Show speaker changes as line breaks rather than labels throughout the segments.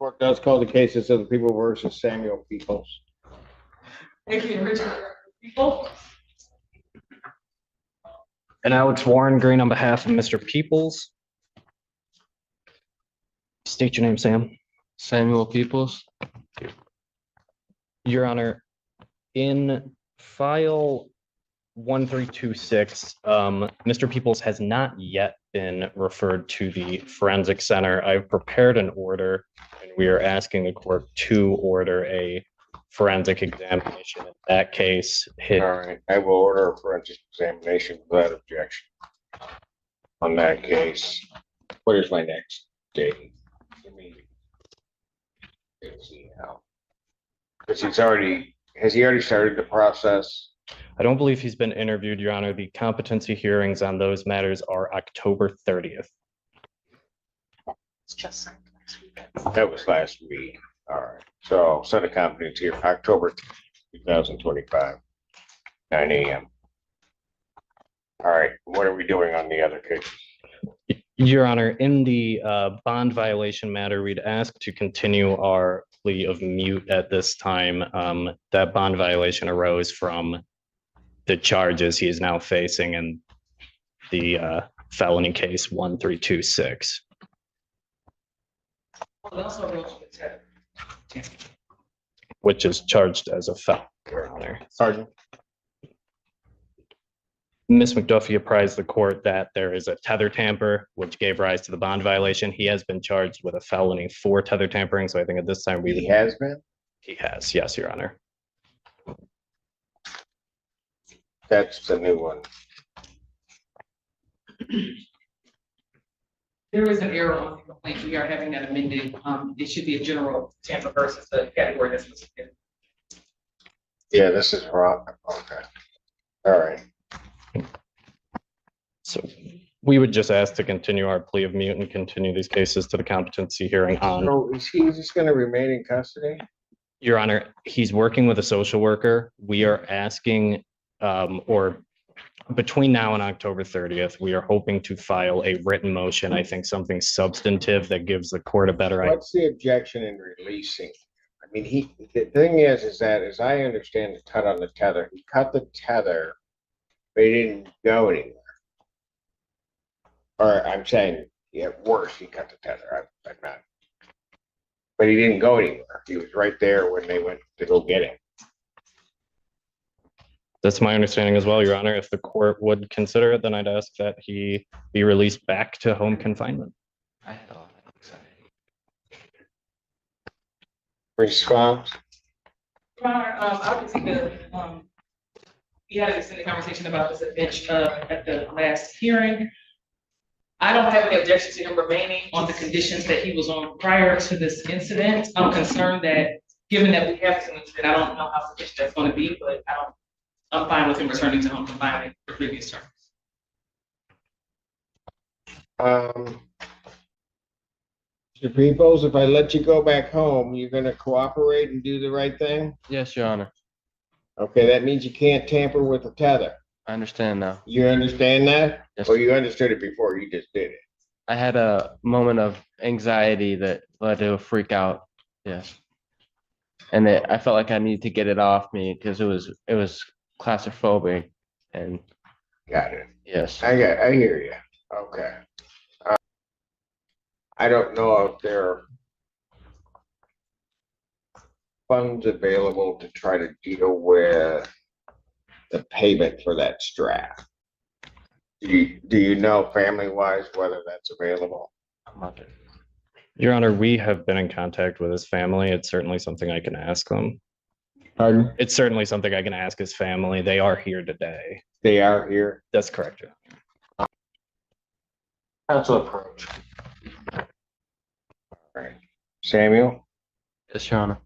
Court does call the cases of the people versus Samuel Peoples.
Thank you, Richard. People.
And Alex Warren Green on behalf of Mr. Peoples. State your name, Sam.
Samuel Peoples.
Your Honor, in file 1326, Mr. Peoples has not yet been referred to the forensic center. I've prepared an order and we are asking the court to order a forensic examination. In that case,
All right, I will order a forensic examination without objection. On that case, what is my next date? Let's see now. Because has he already started the process?
I don't believe he's been interviewed, Your Honor. The competency hearings on those matters are October 30th.
It's just last week.
That was last week. All right. So set a competency here, October 2025, 9 a.m. All right. What are we doing on the other case?
Your Honor, in the bond violation matter, we'd ask to continue our plea of mute at this time. That bond violation arose from the charges he is now facing in the felony case 1326.
Well, it also arose with Ted.
Which is charged as a felony, Your Honor.
Sergeant.
Ms. McDuffie apprised the court that there is a tether tamper, which gave rise to the bond violation. He has been charged with a felony for tether tampering. So I think at this time
He has been?
He has, yes, Your Honor.
That's the new one.
There is an error on the complaint. We are having that amended. It should be a general tamper versus the category that's listed.
Yeah, this is wrong. Okay. All right.
So we would just ask to continue our plea of mute and continue these cases to the competency hearing on.
So is he just going to remain in custody?
Your Honor, he's working with a social worker. We are asking, or between now and October 30th, we are hoping to file a written motion. I think something substantive that gives the court a better idea.
What's the objection in releasing? I mean, the thing is that as I understand the cut on the tether, he cut the tether, but he didn't go anywhere. Or I'm saying, yeah, worse, he cut the tether. I'm not. But he didn't go anywhere. He was right there when they went to go get him.
That's my understanding as well, Your Honor. If the court would consider it, then I'd ask that he be released back to home confinement.
I had all that anxiety.
Response?
Your Honor, obviously we had an extended conversation about this at bench at the last hearing. I don't have any objection to him remaining on the conditions that he was on prior to this incident. I'm concerned that given that we have this incident, I don't know how sufficient that's going to be, but I'm fine with him returning to home confinement for previous terms.
Mr. Peoples, if I let you go back home, you're going to cooperate and do the right thing?
Yes, Your Honor.
Okay, that means you can't tamper with the tether.
I understand now.
You understand that?
Yes.
Or you understood it before you just did it?
I had a moment of anxiety that led to a freak out. Yes. And I felt like I needed to get it off me because it was claustrophobic. And
Got it.
yes.
I hear you. Okay. I don't know if there are funds available to try to deal with the payment for that strap. Do you know family-wise whether that's available?
Your Honor, we have been in contact with his family. It's certainly something I can ask them.
Pardon?
It's certainly something I can ask his family. They are here today.
They are here.
That's correct, Your Honor.
Council approach. All right. Samuel,
Yes, Your Honor.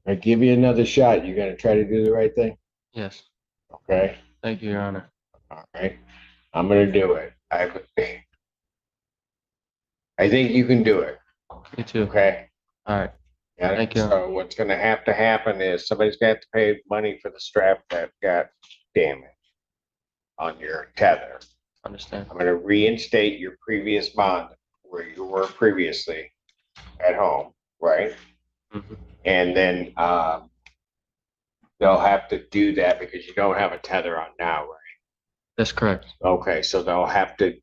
I give you another shot. You're going to try to do the right thing?
Yes.
Okay.
Thank you, Your Honor.
All right. I'm going to do it. I think you can do it.
Me too.
Okay.
All right.
Got it?
Thank you.
So what's going to happen is somebody's got to pay money for the strap that got damaged on your tether.
Understand.
I'm going to reinstate your previous bond where you were previously. at home, right?
Mhm.
And then, they'll have to do that because you don't have a tether on now, right?
That's correct.
Okay, so they'll have to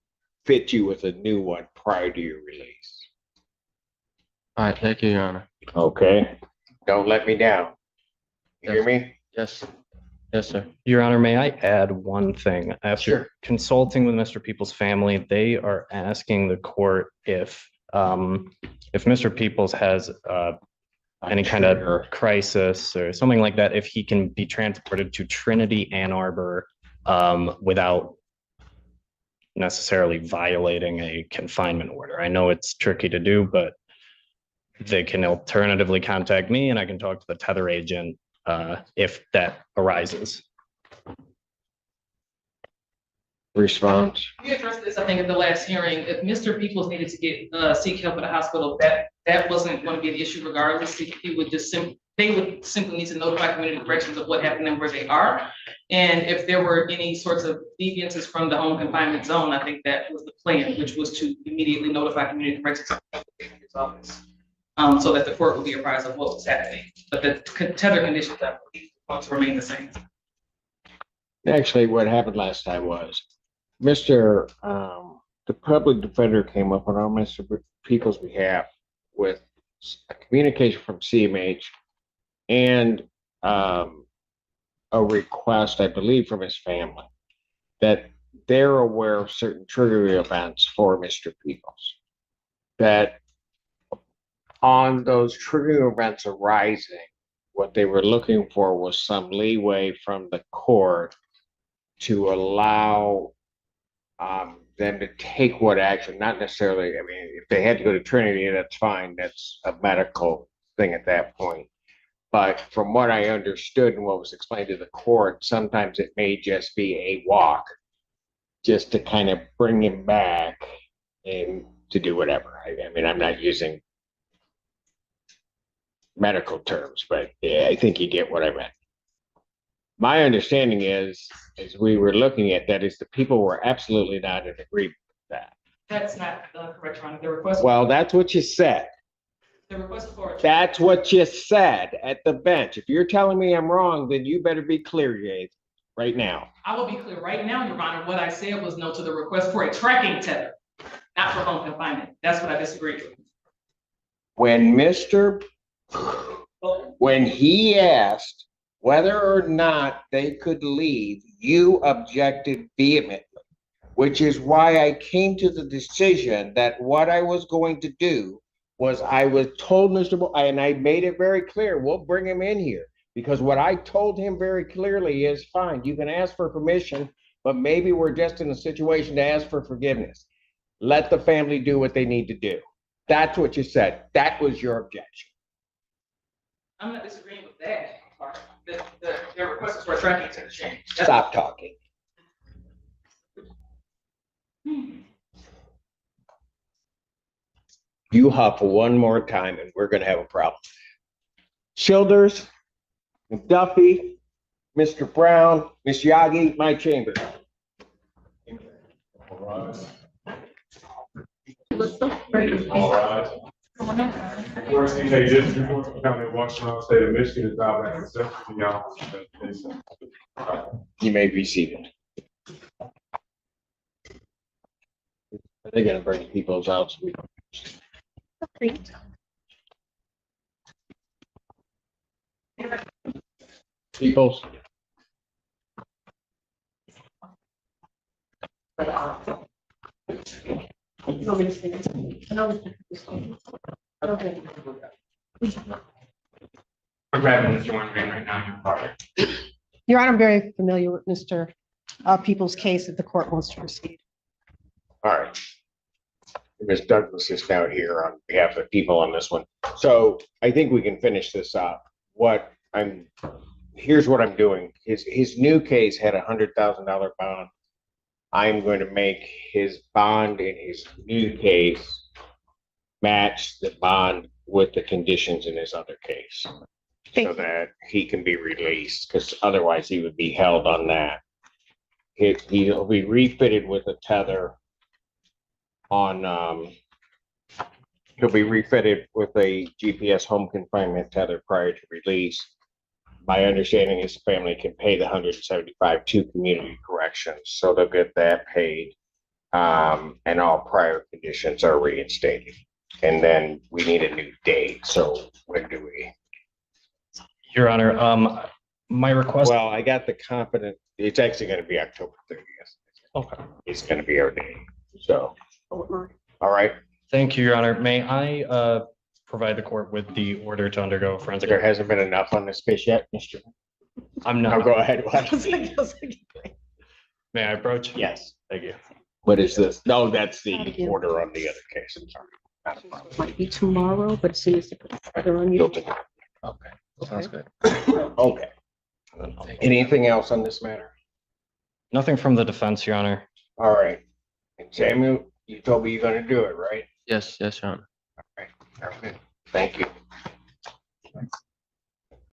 fit you with a new one prior to your release.
All right, thank you, Your Honor.
Okay, don't let me down. You hear me?
Yes, yes, sir.
Your Honor, may I add one thing? After
Sure.
consulting with Mr. Peoples' family, they are asking the court if Mr. Peoples has any kind of crisis or something like that, if he can be transported to Trinity, Ann Arbor, without necessarily violating a confinement order. I know it's tricky to do, but they can alternatively contact me and I can talk to the tether agent if that arises.
Response.
We addressed this, I think, at the last hearing. If Mr. Peoples needed to get seek help at the hospital, that wasn't going to be an issue regardless. He would just they would simply need to notify community corrections of what happened and where they are. And if there were any sorts of deviances from the home confinement zone, I think that was the plan, which was to immediately notify community corrections office, so that the court would be apprised of what was happening. But the tether conditions, I believe, want to remain the same.
Actually, what happened last time was the public defender came up on our Mr. People's behalf with a communication from CMH and a request, I believe, from his family that they're aware of certain triggering events for Mr. Peoples. That on those triggering events arising, what they were looking for was some leeway from the court to allow them to take what action, not necessarily, I mean, if they had to go to Trinity, that's fine. That's a medical thing at that point. But from what I understood and what was explained to the court, sometimes it may just be a walk just to kind of bring him back and to do whatever. I mean, I'm not using medical terms, but yeah, I think you get what I meant. My understanding is, as we were looking at that, is the people were absolutely not in agreement with that.
That's not correct, Ron. The request.
Well, that's what you said.
The request for.
That's what you said at the bench. If you're telling me I'm wrong, then you better be clear, Jade, right now.
I will be clear right now, Your Honor. What I said was no to the request for a tracking tether, not for home confinement. That's what I disagreed with.
When he asked whether or not they could leave, you objected vehemently, which is why I came to the decision that what I was going to do was I was told Mr. And I made it very clear, we'll bring him in here. Because what I told him very clearly is, fine, you can ask for permission, but maybe we're just in a situation to ask for forgiveness. Let the family do what they need to do. That's what you said. That was your objection.
I'm not disagreeing with that part. The request is for a tracking tether change.
Stop talking. You huff one more time and we're gonna have a problem. Childers, McDuffie, Mr. Brown, Miss Yagi, my chamber.
All right. First, CJ District, County of Washington, State of Michigan, is now back in session. Y'all.
You may be seated. They're gonna bring people's out. Peoples.
I'm grabbing this one ring right now.
Your Honor, I'm very familiar with Mr. Peoples' case if the court wants to proceed.
All right. Ms. Douglas is now here on behalf of the people on this one. So I think we can finish this up. Here's what I'm doing. His new case had $100,000 bond. I'm going to make his bond in his new case match the bond with the conditions in his other case. So that he can be released, because otherwise he would be held on that. He'll be refitted with a tether on He'll be refitted with a GPS home confinement tether prior to release. My understanding is the family can pay the $175 to community corrections, so they'll get that paid. And all prior conditions are reinstated. And then we need a new date, so when do we?
Your Honor, my request.
Well, I got the confident, it's actually gonna be October 30th.
Okay.
It's gonna be our day, so, all right.
Thank you, Your Honor. May I provide the court with the order to undergo forensic?
There hasn't been enough on this case yet, Mr.
I'm
No,
not.
go ahead.
May I approach?
Yes.
Thank you.
What is this? No, that's the order on the other case. I'm sorry. Not a problem.
Might be tomorrow, but as soon as they put the order on you.
Milton.
Okay, sounds good.
Okay. Anything else on this matter?
Nothing from the defense, Your Honor.
All right. And Samuel, you told me you're gonna do it, right?
Yes, Your Honor.
All right. Very good. Thank you.